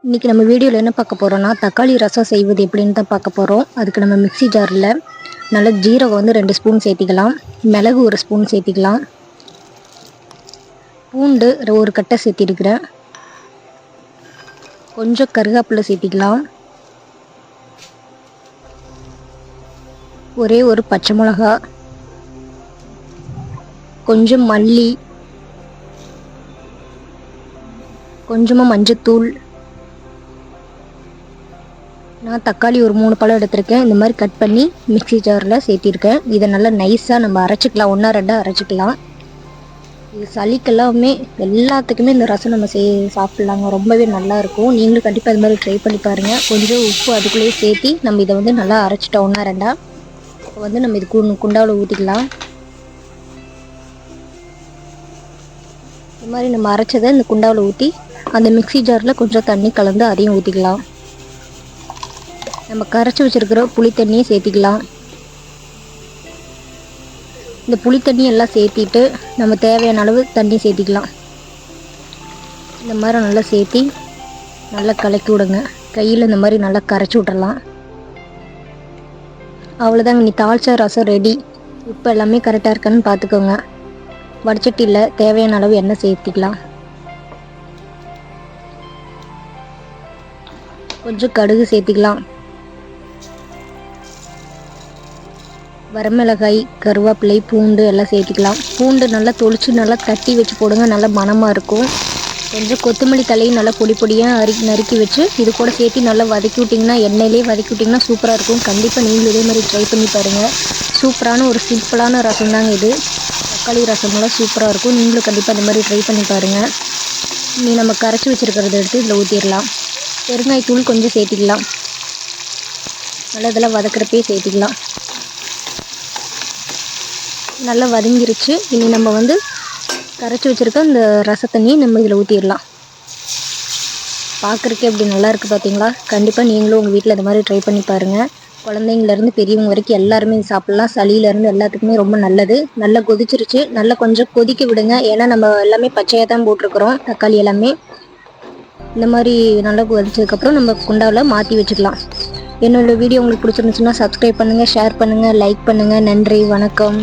இன்றைக்கி நம்ம வீடியோவில் என்ன பார்க்க போகிறோன்னா தக்காளி ரசம் செய்வது எப்படின்னு தான் பார்க்க போகிறோம். அதுக்கு நம்ம மிக்ஸி ஜாரில் நல்லா ஜீரகம் வந்து 2 ஸ்பூன் சேர்த்திக்கலாம், மிளகு 1 ஸ்பூன் சேர்த்திக்கலாம், பூண்டு ஒரு கட்டை சேர்த்திருக்கிறேன், கொஞ்சம் கருவேப்பிலை சேர்த்திக்கலாம், ஒரே ஒரு பச்சை மிளகா, கொஞ்சம் மல்லி, கொஞ்சமாக மஞ்சத்தூள். நான் தக்காளி ஒரு 3 பழம் எடுத்திருக்கேன். இந்த மாதிரி கட் பண்ணி மிக்ஸி ஜாரில் சேர்த்திருக்கேன். இதை நல்லா நைஸாக நம்ம அரைச்சிக்கலாம், 1-2 அரைச்சிக்கலாம். இது சளிக்கெல்லாமே எல்லாத்துக்குமே இந்த ரசம் நம்ம சாப்பிட்லாங்க, ரொம்பவே நல்லாயிருக்கும். நீங்களும் கண்டிப்பாக இது மாதிரி ட்ரை பண்ணி பாருங்கள். கொஞ்சம் உப்பு அதுக்குள்ளேயே சேர்த்தி நம்ம இதை வந்து நல்லா அரைச்சிட்டோம் 1-2. இப்போ வந்து நம்ம இது குண்டாவில் ஊற்றிக்கலாம். இந்த மாதிரி நம்ம அரைச்சதை இந்த குண்டாவில் ஊற்றி அந்த மிக்ஸி ஜாரில் கொஞ்சம் தண்ணி கலந்து அதையும் ஊற்றிக்கலாம். நம்ம கரைச்சி வச்சுருக்கிற புளி தண்ணியை சேர்த்திக்கலாம். இந்த புளி தண்ணி எல்லாம் சேர்த்திட்டு நம்ம தேவையான அளவு தண்ணி சேர்த்திக்கலாம். இந்த மாதிரி நல்லா சேர்த்தி நல்லா கலக்கி விடுங்க. கையில் இந்த மாதிரி நல்லா கரைச்சி விட்றலாம். அவ்வளோதாங்க, நீ தாளிச்ச ரசம் ரெடி. உப்பு எல்லாமே கரெக்டாக இருக்கான்னு பார்த்துக்கோங்க. வடச்சட்டியில் தேவையான அளவு எண்ணெய் சேர்த்திக்கலாம். கொஞ்சம் கடுகு சேர்த்திக்கலாம், வரமிளகாய், கருவேப்பிலை, பூண்டு எல்லாம் சேர்த்துக்கலாம். பூண்டு நல்லா தொளிச்சு நல்லா தட்டி வச்சு போடுங்க, நல்லா மணமாக இருக்கும். கொஞ்சம் கொத்தமல்லி தலையும் நல்லா பொடி பொடியாக நறுக்கி வச்சு இது கூட சேர்த்து நல்லா வதக்கி விட்டிங்கன்னா, எண்ணெயிலே வதக்கி விட்டிங்கன்னா சூப்பராக இருக்கும். கண்டிப்பாக நீங்களும் இதே மாதிரி ட்ரை பண்ணி பாருங்கள். சூப்பரான ஒரு சிம்பிளான ரசம் தாங்க இது. தக்காளி ரசமெல்லாம் சூப்பராக இருக்கும். நீங்களும் கண்டிப்பாக இந்த மாதிரி ட்ரை பண்ணி பாருங்கள். நம்ம கரைச்சி வச்சுருக்கிறத எடுத்து இதில் ஊற்றிடலாம். பெருங்காயத்தூள் கொஞ்சம் சேர்த்திக்கலாம். நல்லா இதெல்லாம் வதக்கிறப்பே சேர்த்திக்கலாம். நல்லா வதங்கிருச்சு. இனி நம்ம வந்து கரைச்சி வச்சுருக்க இந்த ரசத்தண்ணியை நம்ம இதில் ஊற்றிடலாம். பார்க்குறக்கே அப்படி நல்லா இருக்குது பார்த்தீங்களா? கண்டிப்பாக நீங்களும் உங்கள் வீட்டில் இந்த மாதிரி ட்ரை பண்ணி பாருங்கள். குழந்தைங்கள்லேருந்து பெரியவங்க வரைக்கும் எல்லாருமே சாப்பிட்லாம். சளியிலேருந்து எல்லாத்துக்குமே ரொம்ப நல்லது. நல்லா கொதிச்சிருச்சு. நல்லா கொஞ்சம் கொதிக்க விடுங்க. ஏன்னா நம்ம எல்லாமே பச்சையாக தான் போட்டிருக்கிறோம், தக்காளி எல்லாமே. இந்த மாதிரி நல்லா கொதிச்சதுக்கப்புறம் நம்ம குண்டாவில் மாற்றி வச்சுக்கலாம். என்னோடய வீடியோ உங்களுக்கு பிடிச்சிருந்துச்சுன்னா சப்ஸ்கிரைப் பண்ணுங்கள், ஷேர் பண்ணுங்கள், லைக் பண்ணுங்கள். நன்றி, வணக்கம்.